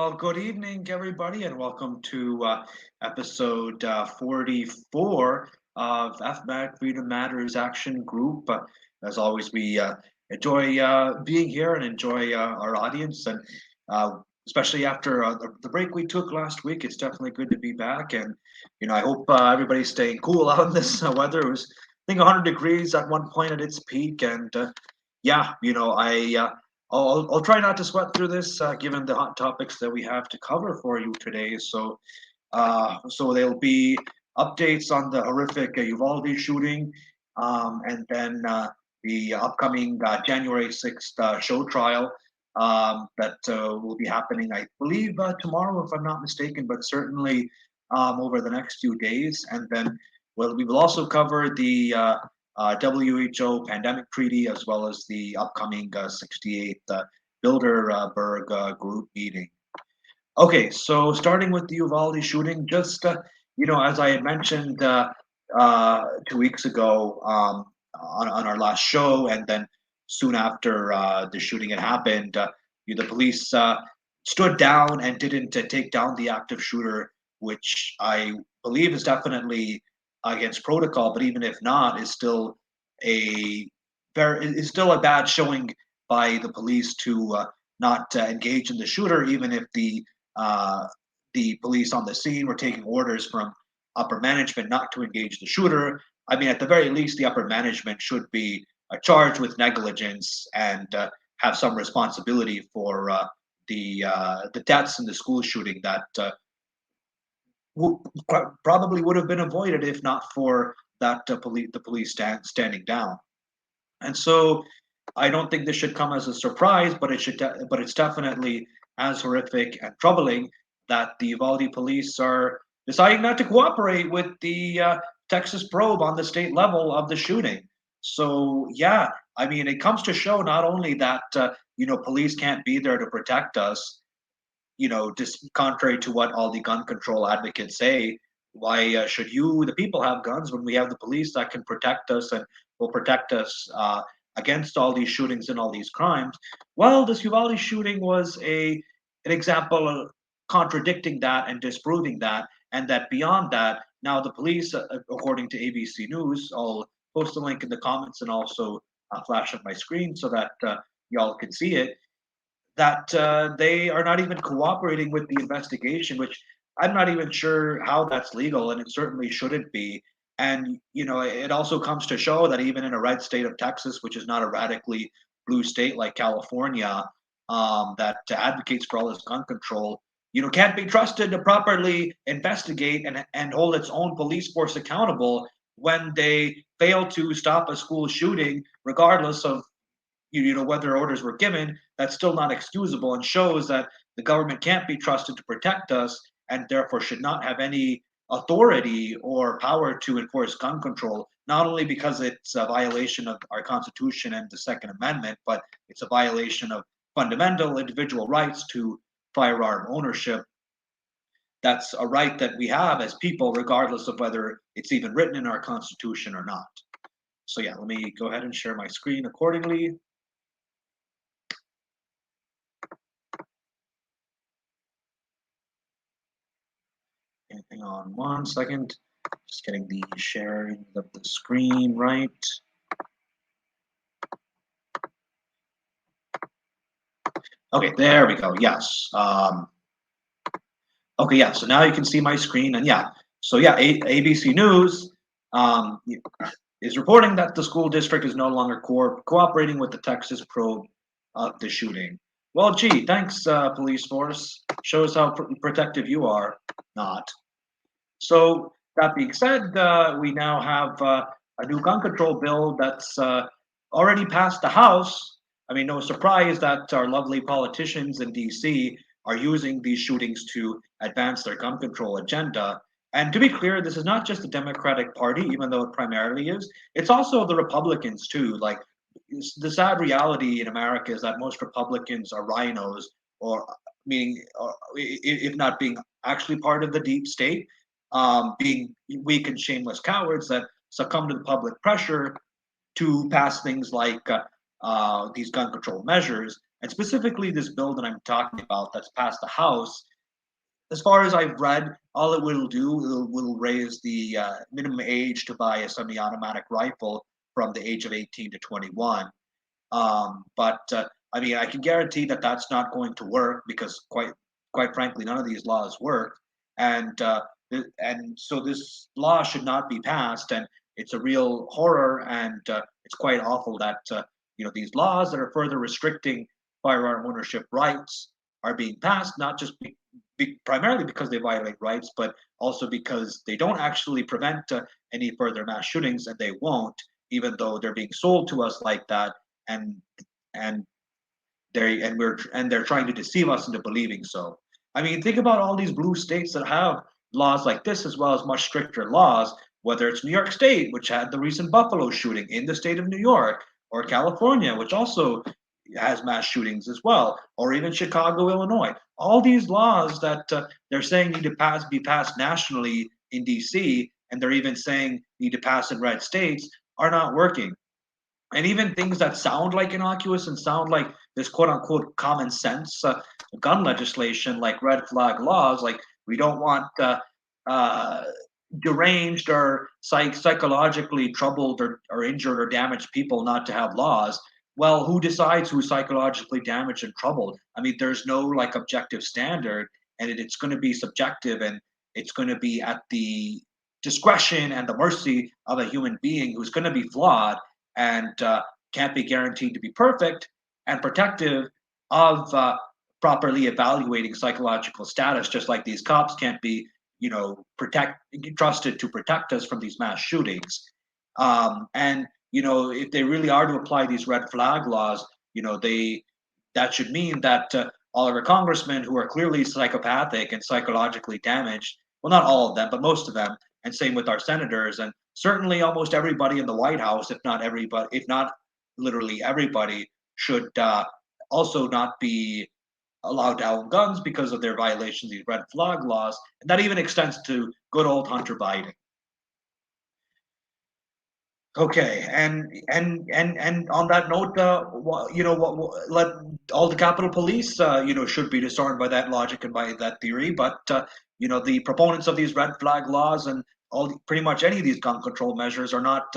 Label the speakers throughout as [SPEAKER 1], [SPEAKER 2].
[SPEAKER 1] Well, good evening, everybody, and welcome to episode 44 of FMAG Freedom Matters Action Group. As always, we enjoy being here and enjoy our audience, and especially after the break we took last week, it's definitely good to be back. And I hope everybody's staying cool out in this weather. It was, I think, 100 degrees at one point at its peak, and yeah, I'll try not to sweat through this, given the hot topics that we have to cover for you today. So there'll be updates on the horrific Uvalde shooting, and then the upcoming January 6th show trial that will be happening, I believe, tomorrow, if I'm not mistaken, but certainly over the next few days. And then we will also cover the WHO pandemic treaty, as well as the upcoming 68th Bilderberg group meeting. Okay, so starting with the Uvalde shooting, just as I had mentioned 2 weeks ago on our last show, and then soon after the shooting had happened, the police stood down and didn't take down the active shooter, which I believe is definitely against protocol, but even if not, a is still a bad showing by the police to not engage in the shooter, even if the police on the scene were taking orders from upper management not to engage the shooter. I mean, at the very least, the upper management should be charged with negligence and have some responsibility for the deaths in the school shooting that probably would have been avoided if not for the police standing down. And so I don't think this should come as a surprise, but it's definitely as horrific and troubling that the Uvalde police are deciding not to cooperate with the Texas probe on the state level of the shooting. So yeah, I mean, it comes to show not only that police can't be there to protect us, just contrary to what all the gun control advocates say. Why should the people, have guns when we have the police that can protect us and will protect us against all these shootings and all these crimes? Well, this Uvalde shooting was an example of contradicting that and disproving that, and that beyond that, now the police, according to ABC News, I'll post a link in the comments and also flash up my screen so that y'all can see it, that they are not even cooperating with the investigation, which I'm not even sure how that's legal, and it certainly shouldn't be. And it also comes to show that even in a red state of Texas, which is not a radically blue state like California, that advocates for all this gun control, can't be trusted to properly investigate and hold its own police force accountable when they fail to stop a school shooting, regardless of whether orders were given. That's still not excusable and shows that the government can't be trusted to protect us and therefore should not have any authority or power to enforce gun control, not only because it's a violation of our Constitution and the Second Amendment, but it's a violation of fundamental individual rights to firearm ownership. That's a right that we have as people, regardless of whether it's even written in our Constitution or not. So yeah, let me go ahead and share my screen accordingly. Hang on one second. Just getting the sharing of the screen right. Okay, there we go. Yes. Okay, yeah. So now you can see my screen, and yeah. So yeah, ABC News is reporting that the school district is no longer cooperating with the Texas probe of the shooting. Well, gee, thanks, police force. Shows how protective you are. Not. So that being said, we now have a new gun control bill that's already passed the House. I mean, no surprise that our lovely politicians in DC are using these shootings to advance their gun control agenda. And to be clear, this is not just the Democratic Party, even though it primarily is. It's also the Republicans too. Like, the sad reality in America is that most Republicans are rhinos, or meaning, if not being actually part of the deep state, being weak and shameless cowards that succumb to the public pressure to pass things like these gun control measures. And specifically this bill that I'm talking about that's passed the House, as far as I've read, all it will do will raise the minimum age to buy a semi-automatic rifle from the age of 18 to 21. But I mean, I can guarantee that that's not going to work because, quite frankly, none of these laws work, and and so this law should not be passed, and it's a real horror, and it's quite awful that these laws that are further restricting firearm ownership rights are being passed, not just primarily because they violate rights, but also because they don't actually prevent any further mass shootings, and they won't, even though they're being sold to us like that, and and they're trying to deceive us into believing so. I mean, think about all these blue states that have laws like this, as well as much stricter laws, whether it's New York State, which had the recent Buffalo shooting, in the state of New York, or California, which also has mass shootings as well, or even Chicago, Illinois. All these laws that they're saying need to be passed nationally in DC, and they're even saying need to pass in red states, are not working. And even things that sound like innocuous and sound like this quote unquote common sense gun legislation, like red flag laws, like we don't want uh, deranged or psychologically troubled or injured or damaged people not to have laws. Well, who decides who's psychologically damaged and troubled? I mean, there's no like objective standard, and it's going to be subjective, and it's going to be at the discretion and the mercy of a human being who's going to be flawed and can't be guaranteed to be perfect and protective of properly evaluating psychological status, just like these cops can't be, trusted to protect us from these mass shootings. And if they really are to apply these red flag laws, that should mean that all of our congressmen who are clearly psychopathic and psychologically damaged, well, not all of them, but most of them, and same with our senators, and certainly almost everybody in the White House, if not everybody, if not literally everybody, should also not be allowed to own guns because of their violations of these red flag laws, and that even extends to good old Hunter Biden. Okay, and on that note, let all the Capitol Police, should be disarmed by that logic and by that theory. But the proponents of these red flag laws and pretty much any of these gun control measures are not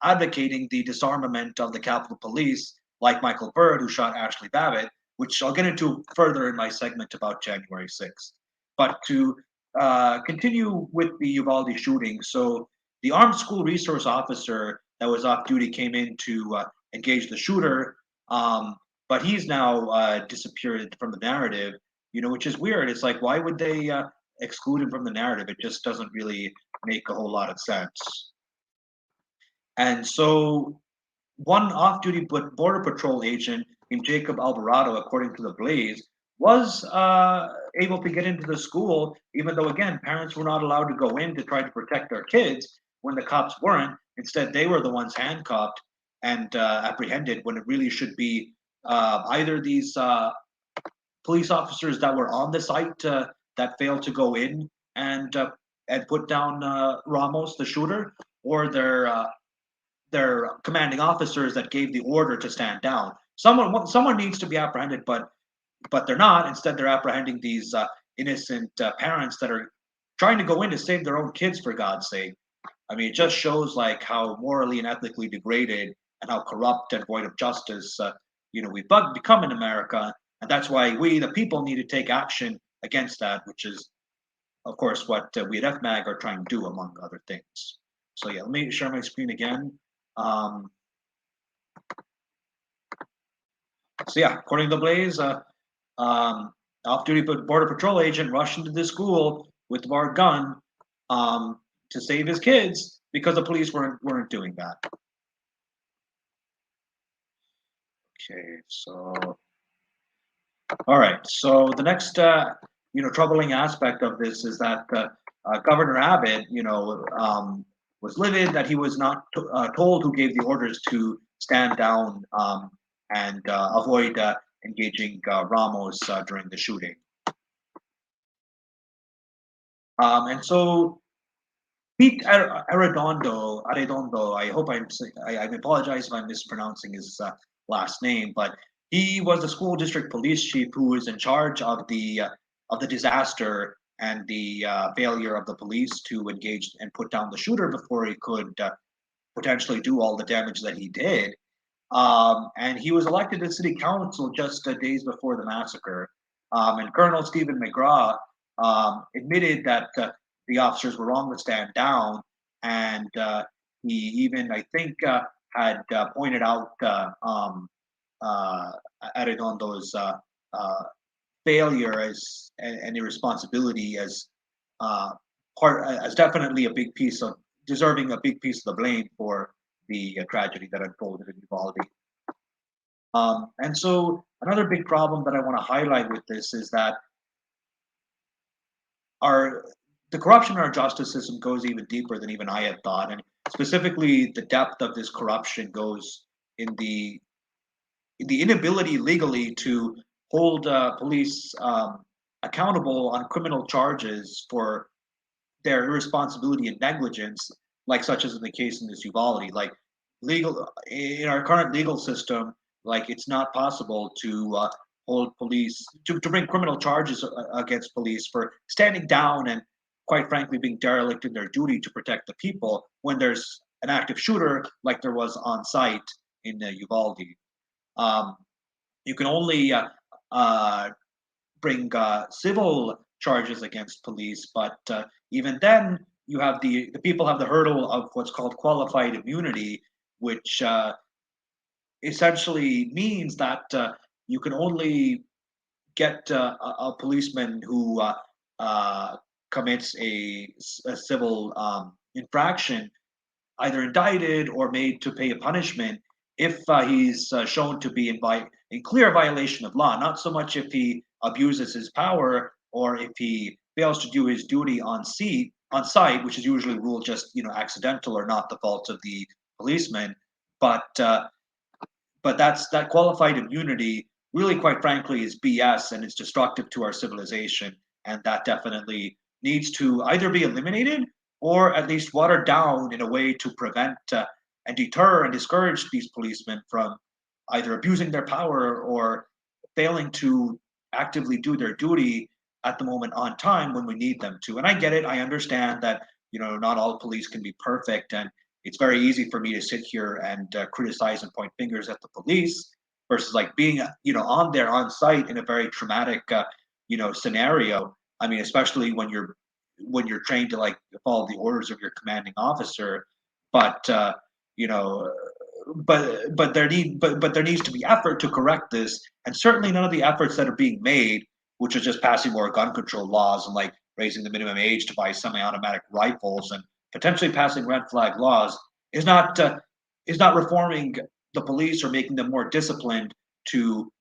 [SPEAKER 1] advocating the disarmament of the Capitol Police, like Michael Byrd, who shot Ashley Babbitt, which I'll get into further in my segment about January 6th. But to continue with the Uvalde shooting, so the armed school resource officer that was off duty came in to engage the shooter, but he's now disappeared from the narrative, which is weird. It's like, why would they exclude him from the narrative? It just doesn't really make a whole lot of sense. And so one off-duty Border Patrol agent named Jacob Alvarado, according to the Blaze, was able to get into the school, even though, again, parents were not allowed to go in to try to protect their kids when the cops weren't. Instead, they were the ones handcuffed and apprehended, when it really should be either these police officers that were on the site that failed to go in and put down Ramos, the shooter, or their commanding officers that gave the order to stand down. Someone needs to be apprehended, but they're not. Instead, they're apprehending these innocent parents that are trying to go in to save their own kids, for God's sake. I mean, it just shows like how morally and ethically degraded and how corrupt and void of justice we've become in America, and that's why we, the people, need to take action against that, which is, of course, what we at FMAG are trying to do, among other things. So yeah, let me share my screen again. So yeah, according to the Blaze, off-duty Border Patrol agent rushed into the school with a gun to save his kids because the police weren't doing that. Okay, so all right. So the next troubling aspect of this is that Governor Abbott, was livid that he was not told who gave the orders to stand down and avoid engaging Ramos during the shooting. And so Pete Arredondo, I hope I apologize if I'm mispronouncing his last name, but he was the school district police chief who was in charge of the disaster and the failure of the police to engage and put down the shooter before he could potentially do all the damage that he did. And he was elected to city council just days before the massacre. And Colonel Stephen McGraw admitted that the officers were wrong to stand down, and he even, I think, had pointed out Arredondo's failure and irresponsibility as part as definitely a big piece of deserving a big piece of the blame for the tragedy that unfolded in Uvalde. And so another big problem that I want to highlight with this is that our the corruption in our justice system goes even deeper than even I had thought, and specifically the depth of this corruption goes in the inability legally to hold police accountable on criminal charges for their irresponsibility and negligence, like such as in the case in this Uvalde. Like legal in our current legal system, like it's not possible to hold police to bring criminal charges against police for standing down and quite frankly being derelict in their duty to protect the people when there's an active shooter like there was on site in Uvalde. Um, you can only bring civil charges against police, but even then, you have the people have the hurdle of what's called qualified immunity, which essentially means that you can only get a policeman who commits a civil infraction either indicted or made to pay a punishment if he's shown to be in clear violation of law, not so much if he abuses his power or if he fails to do his duty on site, which is usually ruled just accidental or not the fault of the policeman. But that qualified immunity really, quite frankly, is BS and it's destructive to our civilization, and that definitely needs to either be eliminated or at least watered down in a way to prevent and deter and discourage these policemen from either abusing their power or failing to actively do their duty at the moment on time when we need them to. And I get it. I understand that not all police can be perfect, and it's very easy for me to sit here and criticize and point fingers at the police versus like being on there on site in a very traumatic scenario. I mean, especially when you're trained to like follow the orders of your commanding officer, but you know but there needs to be effort to correct this, and certainly none of the efforts that are being made, which is just passing more gun control laws and like raising the minimum age to buy semi-automatic rifles and potentially passing red flag laws, is not reforming the police or making them more disciplined to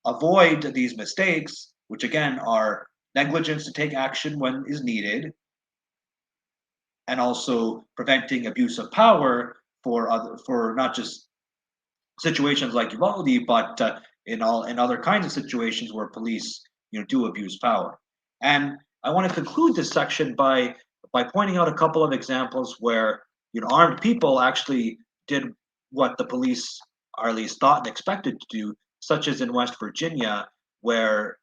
[SPEAKER 1] avoid these mistakes, which again are negligence to take action when is needed, and also preventing abuse of power for not just situations like Uvalde, but in other kinds of situations where police do abuse power. And I want to conclude this section by pointing out a couple of examples where armed people actually did what the police or at least thought and expected to do, such as in West Virginia, where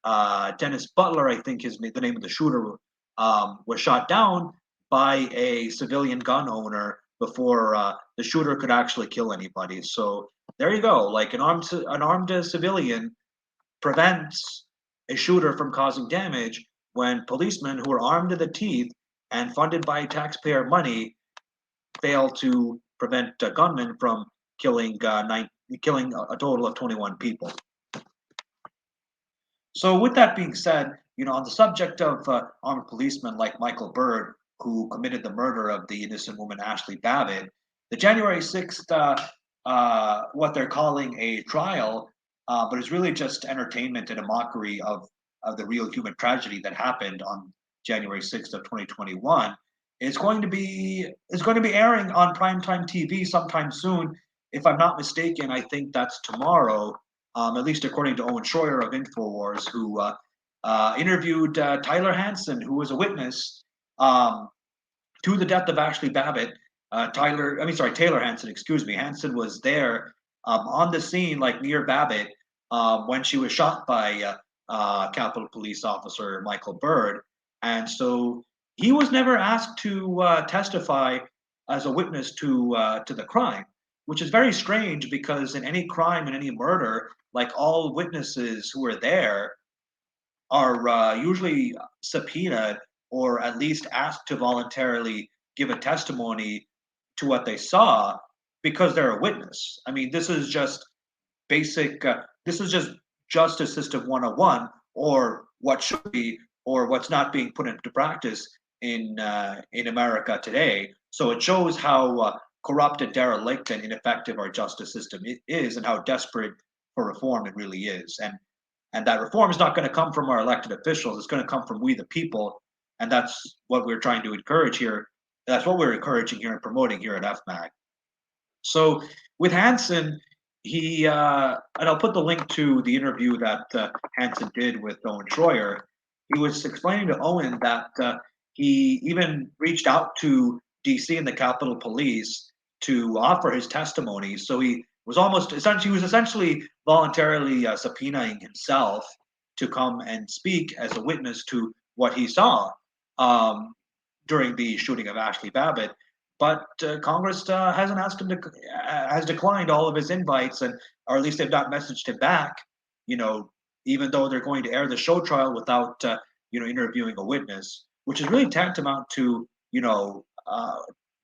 [SPEAKER 1] Dennis Butler, I think is the name of the shooter, was shot down by a civilian gun owner before the shooter could actually kill anybody. So there you go. Like an armed civilian prevents a shooter from causing damage when policemen who are armed to the teeth and funded by taxpayer money fail to prevent gunmen from killing a total of 21 people. So with that being said, on the subject of armed policemen like Michael Byrd, who committed the murder of the innocent woman Ashley Babbitt, the January 6th, what they're calling a trial, but it's really just entertainment and a mockery of the real human tragedy that happened on January 6th of 2021. It's going to be airing on primetime TV sometime soon. If I'm not mistaken, I think that's tomorrow, at least according to Owen Schroyer of InfoWars, who interviewed Tyler Hansen, who was a witness to the death of Ashley Babbitt. Taylor Hansen, excuse me. Hansen was there on the scene, like near Babbitt, when she was shot by Capitol Police Officer Michael Byrd, and so he was never asked to testify as a witness to the crime, which is very strange because in any crime and any murder, like all witnesses who are there are usually subpoenaed or at least asked to voluntarily give a testimony to what they saw because they're a witness. I mean, this is just basic. This is just justice system 101, or what should be, or what's not being put into practice in America today. So it shows how corrupted, derelict, and ineffective our justice system is, and how desperate for reform it really is. And that reform is not going to come from our elected officials. It's going to come from we, the people, and that's what we're trying to encourage here. That's what we're encouraging here and promoting here at FMAG. So with Hansen, and I'll put the link to the interview that Hansen did with Owen Schroyer. He was explaining to Owen that he even reached out to DC and the Capitol Police to offer his testimony. So he was essentially voluntarily subpoenaing himself to come and speak as a witness to what he saw um, during the shooting of Ashley Babbitt. But Congress hasn't asked him to, has declined all of his invites, and or at least they've not messaged him back. You know, even though they're going to air the show trial without interviewing a witness, which is really tantamount to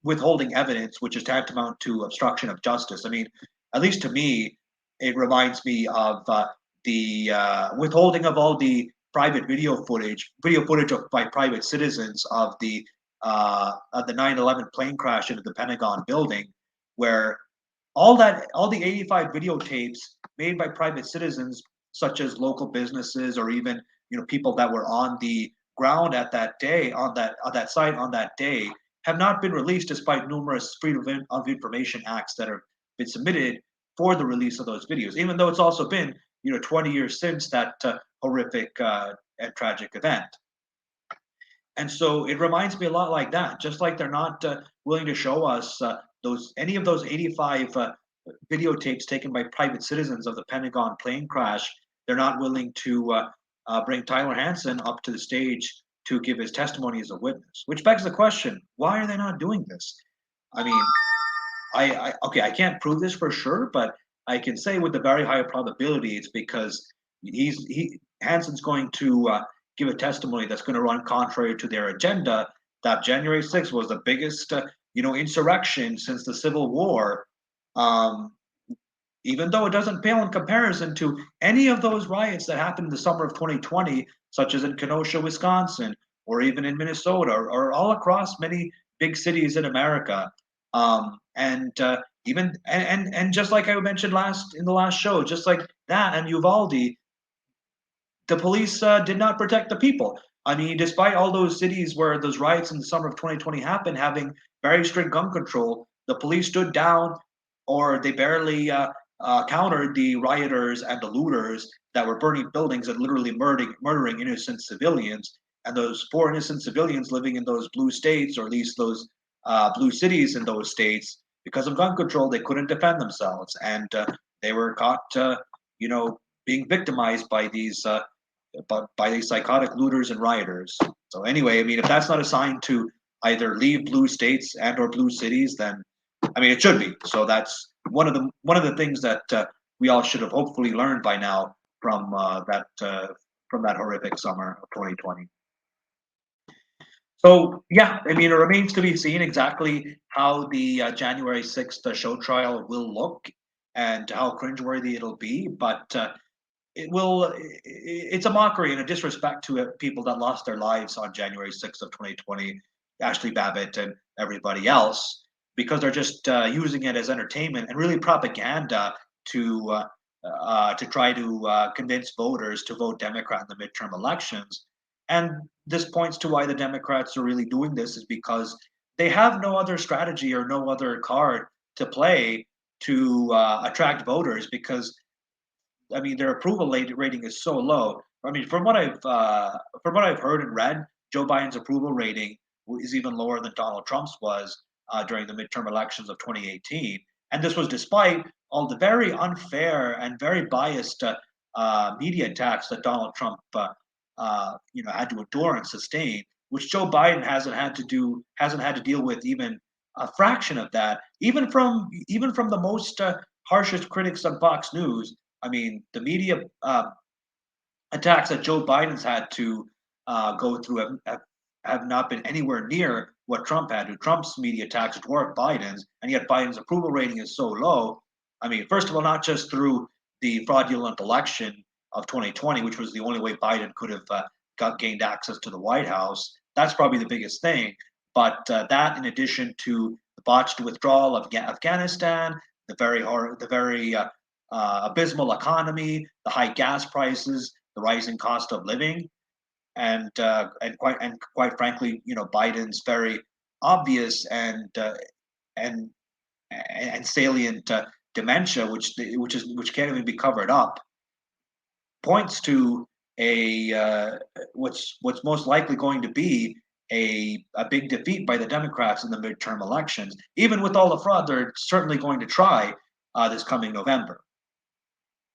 [SPEAKER 1] withholding evidence, which is tantamount to obstruction of justice. I mean, at least to me, it reminds me of the withholding of all the private video footage by private citizens of the 9/11 plane crash into the Pentagon building, where all the 85 videotapes made by private citizens, such as local businesses or even people that were on the ground at that day on that site on that day, have not been released despite numerous Freedom of Information Acts that have been submitted for the release of those videos. Even though it's also been 20 years since that horrific and tragic event. And so it reminds me a lot like that. Just like they're not willing to show us any of those 85 videotapes taken by private citizens of the Pentagon plane crash, they're not willing to bring Tyler Hansen up to the stage to give his testimony as a witness. Which begs the question: why are they not doing this? I mean, I can't prove this for sure, but I can say with a very high probability it's because Hansen's going to give a testimony that's going to run contrary to their agenda. That January 6th was the biggest insurrection since the Civil War. Um, Even though it doesn't pale in comparison to any of those riots that happened in the summer of 2020, such as in Kenosha, Wisconsin, or even in Minnesota, or all across many big cities in America. And even and just like I mentioned in the last show, just like that and Uvalde, the police did not protect the people. I mean, despite all those cities where those riots in the summer of 2020 happened, having very strict gun control, the police stood down, or they barely countered the rioters and the looters that were burning buildings and literally murdering innocent civilians. And those poor innocent civilians living in those blue states, or at least those blue cities in those states, because of gun control, they couldn't defend themselves, and they were caught, being victimized by these psychotic looters and rioters. So anyway, I mean, if that's not a sign to either leave blue states and or blue cities, then I mean it should be. So that's one of the things that we all should have hopefully learned by now from that horrific summer of 2020. So yeah, I mean, it remains to be seen exactly how the January 6th show trial will look and how cringeworthy it'll be, but it's a mockery and a disrespect to people that lost their lives on January 6th of 2020, Ashley Babbitt and everybody else, because they're just using it as entertainment and really propaganda to try to convince voters to vote Democrat in the midterm elections. And this points to why the Democrats are really doing this, is because they have no other strategy or no other card to play to attract voters, because I mean, their approval rating is so low. I mean, from what I've heard and read, Joe Biden's approval rating is even lower than Donald Trump's was during the midterm elections of 2018, and this was despite all the very unfair and very biased media attacks that Donald Trump, had to endure and sustain, which Joe Biden hasn't had to deal with even a fraction of that, even from the most harshest critics on Fox News. I mean, the media attacks that Joe Biden's had to go through have not been anywhere near what Trump had to. Trump's media attacks dwarf Biden's, and yet Biden's approval rating is so low. I mean, first of all, not just through the fraudulent election of 2020, which was the only way Biden could have gained access to the White House. That's probably the biggest thing. But that, in addition to the botched withdrawal of Afghanistan, the very abysmal economy, the high gas prices, the rising cost of living, and quite frankly, Biden's very obvious and and salient dementia, which can't even be covered up, points to a what's most likely going to be a big defeat by the Democrats in the midterm elections. Even with all the fraud, they're certainly going to try this coming November.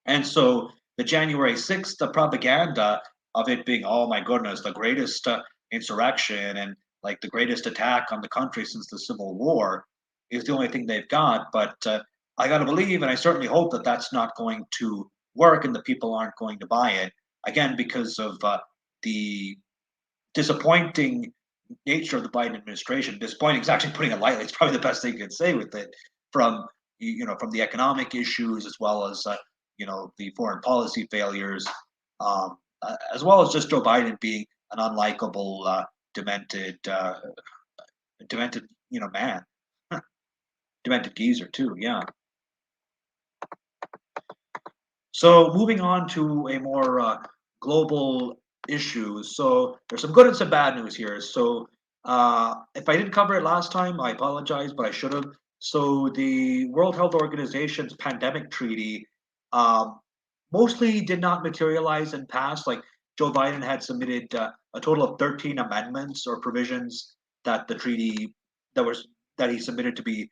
[SPEAKER 1] And so the January 6th, the propaganda of it being, oh my goodness, the greatest insurrection and like the greatest attack on the country since the Civil War is the only thing they've got. But I got to believe, and I certainly hope that that's not going to work and the people aren't going to buy it. Again, because of the disappointing nature of the Biden administration. Disappointing is actually putting it lightly. It's probably the best thing you can say with it, from from the economic issues as well as the foreign policy failures, as well as just Joe Biden being an unlikable, demented man, demented geezer too. Yeah. So moving on to a more global issue. So there's some good and some bad news here. So if I didn't cover it last time, I apologize, but I should have. So the World Health Organization's pandemic treaty mostly did not materialize and pass. Like Joe Biden had submitted a total of 13 amendments or provisions that the treaty that he submitted to be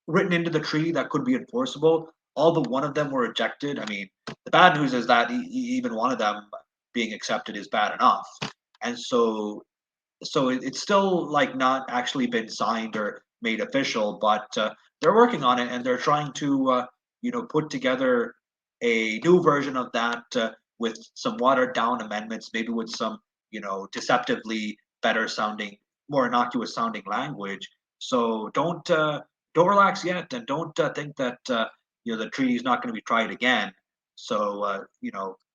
[SPEAKER 1] written into the treaty that could be enforceable. All but one of them were rejected. I mean, the bad news is that even one of them being accepted is bad enough, and it's still like not actually been signed or made official, but they're working on it and they're trying to put together a new version of that with some watered down amendments, maybe with some deceptively better sounding, more innocuous sounding language. So don't relax yet, and don't think that the treaty is not going to be tried again. So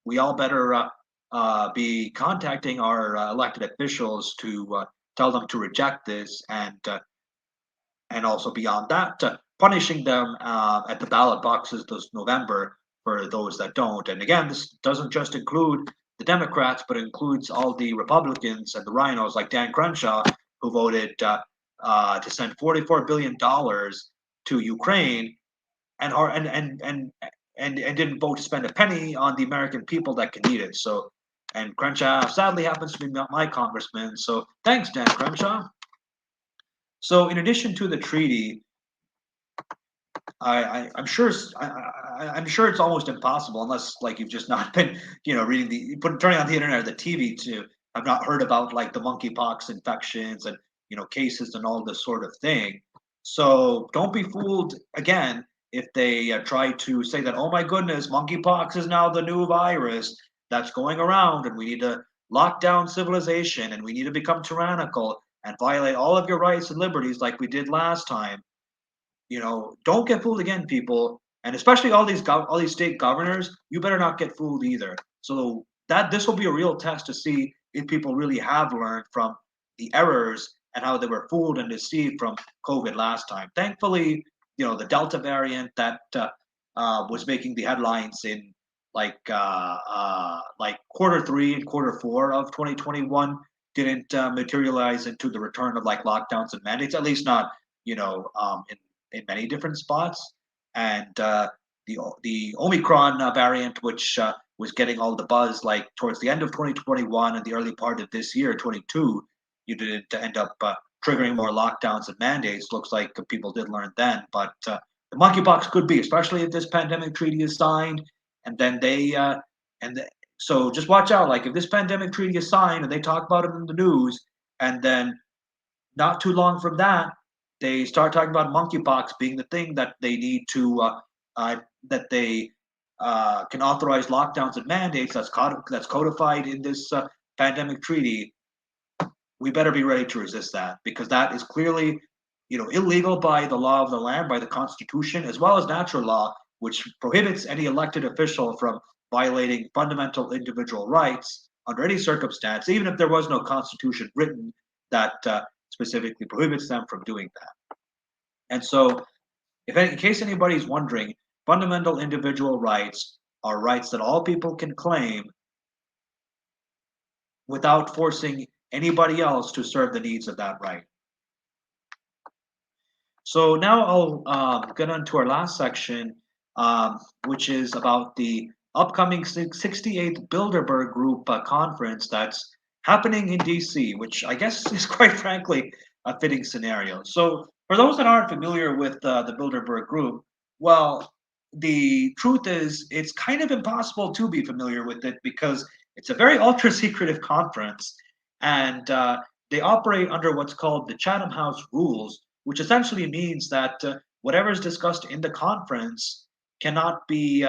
[SPEAKER 1] we all better be contacting our elected officials to tell them to reject this, and also beyond that, punishing them at the ballot boxes this November for those that don't. And again, this doesn't just include the Democrats, but includes all the Republicans and the rhinos like Dan Crenshaw, who voted to send $44 billion to Ukraine, and didn't vote to spend a penny on the American people that can need it. So, and Crenshaw sadly happens to be my congressman. So thanks, Dan Crenshaw. So in addition to the treaty, I'm sure I'm sure it's almost impossible, unless like you've just not been reading turning on the internet or the TV, to have not heard about like the monkeypox infections and cases and all this sort of thing. So don't be fooled again if they try to say that, oh my goodness, monkeypox is now the new virus that's going around, and we need to lock down civilization, and we need to become tyrannical and violate all of your rights and liberties like we did last time. Don't get fooled again, people, and especially all these state governors. You better not get fooled either. So that this will be a real test to see if people really have learned from the errors and how they were fooled and deceived from COVID last time. Thankfully, the Delta variant that was making the headlines in like quarter 3 and quarter 4 of 2021 didn't materialize into the return of like lockdowns and mandates, at least not in many different spots. And the Omicron variant, which was getting all the buzz like towards the end of 2021 and the early part of this year, 22, you didn't end up triggering more lockdowns and mandates. Looks like people did learn then, but the monkeypox could be, especially if this pandemic treaty is signed, and then they And so just watch out. Like if this pandemic treaty is signed and they talk about it in the news, and then not too long from that, they start talking about monkeypox being the thing that they need to uh, that they can authorize lockdowns and mandates that's codified in this pandemic treaty. We better be ready to resist that because that is clearly, illegal by the law of the land, by the Constitution, as well as natural law, which prohibits any elected official from violating fundamental individual rights under any circumstance, even if there was no constitution written that specifically prohibits them from doing that. And so, in case anybody's wondering, fundamental individual rights are rights that all people can claim without forcing anybody else to serve the needs of that right. So now I'll get on to our last section, which is about the upcoming 68th Bilderberg Group conference that's happening in DC, which I guess is quite frankly a fitting scenario. So for those that aren't familiar with the Bilderberg Group, well, the truth is it's kind of impossible to be familiar with it because it's a very ultra secretive conference, and they operate under what's called the Chatham House rules, which essentially means that whatever is discussed in the conference cannot be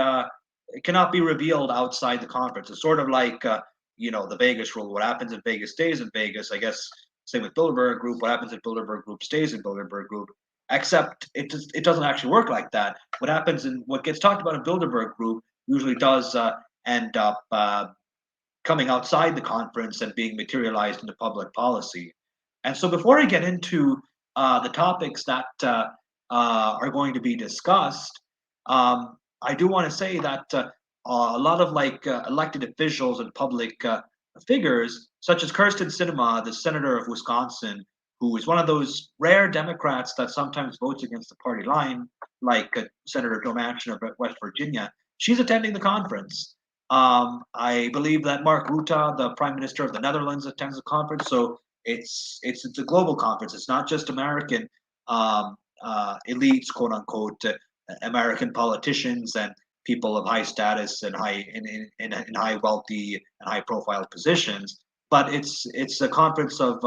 [SPEAKER 1] cannot be revealed outside the conference. It's sort of like the Vegas rule. What happens in Vegas stays in Vegas. I guess same with Bilderberg Group. What happens in Bilderberg Group stays in Bilderberg Group. Except it doesn't actually work like that. What happens in what gets talked about in Bilderberg Group usually does end up coming outside the conference and being materialized into public policy. And so before I get into the topics that are going to be discussed, I do want to say that a lot of elected officials and public figures, such as Kirsten Sinema, the senator of Wisconsin, who is one of those rare Democrats that sometimes votes against the party line, like Senator Joe Manchin of West Virginia, she's attending the conference. I believe that Mark Rutte, the Prime Minister of the Netherlands, attends the conference. So it's a global conference. It's not just American elites, quote unquote, American politicians and people of high status and in high wealthy and high profile positions, but it's a conference of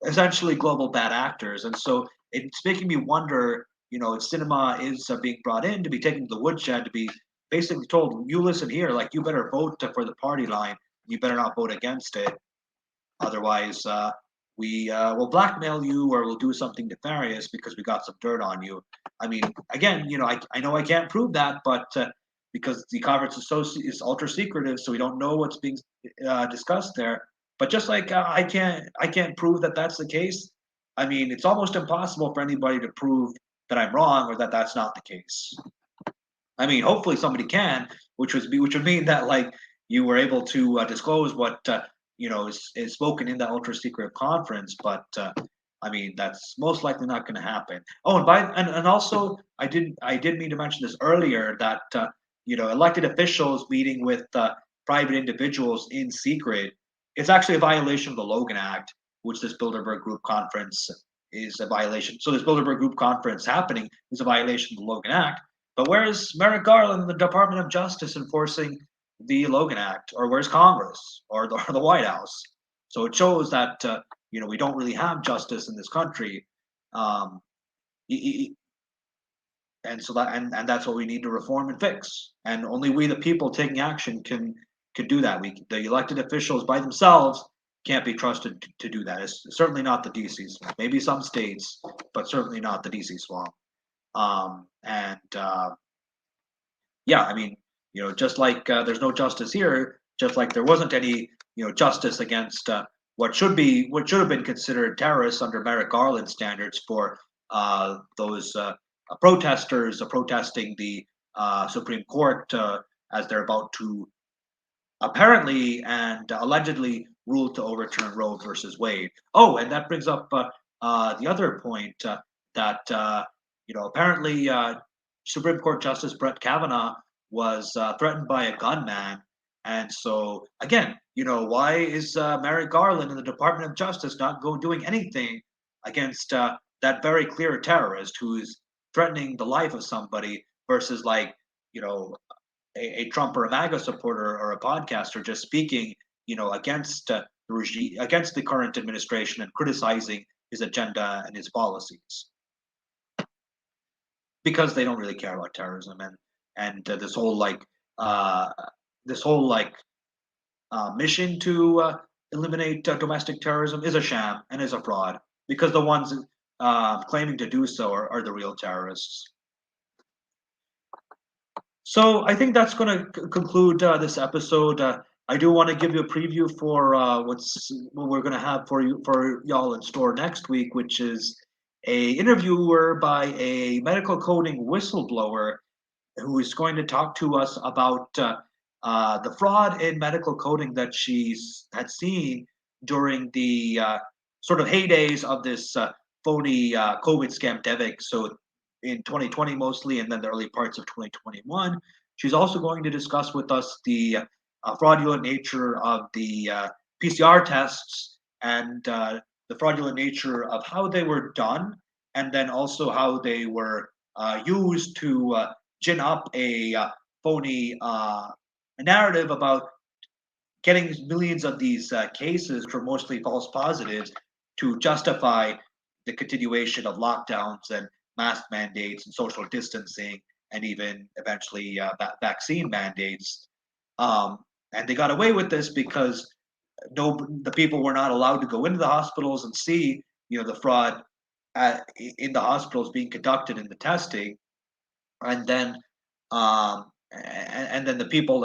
[SPEAKER 1] essentially global bad actors. And so it's making me wonder, if cinema is being brought in to be taken to the woodshed, to be basically told, you listen here, like you better vote for the party line, you better not vote against it, otherwise we will blackmail you or we'll do something nefarious because we got some dirt on you. I mean, again, I know I can't prove that, but because the conference is ultra secretive, so we don't know what's being discussed there. But just like I can't prove that that's the case. I mean, it's almost impossible for anybody to prove that I'm wrong or that that's not the case. I mean, hopefully somebody can, which would mean that like you were able to disclose what is spoken in the ultra secret conference. But I mean, that's most likely not going to happen. Oh, and also I did mean to mention this earlier that elected officials meeting with private individuals in secret, it's actually a violation of the Logan Act, which this Bilderberg Group conference is a violation. So this Bilderberg Group conference happening is a violation of the Logan Act. But where's Merrick Garland and the Department of Justice enforcing the Logan Act, or where's Congress or the White House? So it shows that we don't really have justice in this country, um, and so and that's what we need to reform and fix. And only we, the people, taking action can do that. The elected officials by themselves can't be trusted to do that. It's certainly not the DC swamp. Maybe some states, but certainly not the DC swamp. Yeah, I mean, just like there's no justice here, just like there wasn't any, justice against what should have been considered terrorists under Merrick Garland standards for those protesters protesting the Supreme Court as they're about to apparently and allegedly rule to overturn Roe versus Wade. Oh, and that brings up the other point that apparently Supreme Court Justice Brett Kavanaugh was threatened by a gunman. And so, again, why is Merrick Garland and the Department of Justice not doing anything against that very clear terrorist who's threatening the life of somebody versus, like, a Trump or a MAGA supporter or a podcaster just speaking, against the regime, against the current administration, and criticizing his agenda and his policies, because they don't really care about terrorism, and uh, this whole mission to eliminate domestic terrorism is a sham and is a fraud, because the ones claiming to do so are the real terrorists. So I think that's going to conclude this episode. I do want to give you a preview for what we're going to have for y'all in store next week, which is a interviewer by a medical coding whistleblower who is going to talk to us about the fraud in medical coding that she's had seen during the sort of heydays of this phony COVID scamdemic. So in 2020 mostly, and then the early parts of 2021. She's also going to discuss with us the fraudulent nature of the PCR tests, and the fraudulent nature of how they were done, and then also how they were used to gin up a phony narrative about getting millions of these cases, which were mostly false positives, to justify the continuation of lockdowns and mask mandates and social distancing, and even eventually vaccine mandates. And they got away with this because the people were not allowed to go into the hospitals and see, the fraud in the hospitals being conducted in the testing, and then and then the people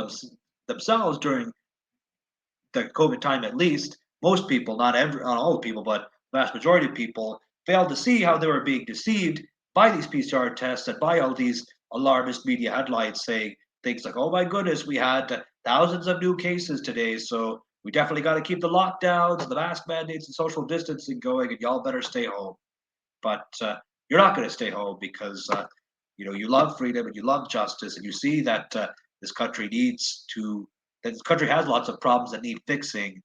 [SPEAKER 1] themselves during the COVID time, at least, most people, not all people, but vast majority of people failed to see how they were being deceived by these PCR tests and by all these alarmist media headlines saying things like, "Oh my goodness, we had thousands of new cases today, so we definitely got to keep the lockdowns and the mask mandates and social distancing going, and y'all better stay home." But you're not going to stay home, because you love freedom and you love justice, and you see that this country needs to that this country has lots of problems that need fixing,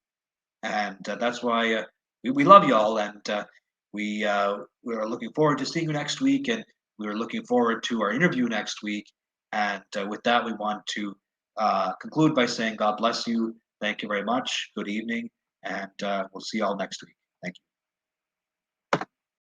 [SPEAKER 1] and that's why we love y'all, and we are looking forward to seeing you next week, and we are looking forward to our interview next week. And with that, we want to conclude by saying God bless you. Thank you very much. Good evening, and we'll see y'all next week.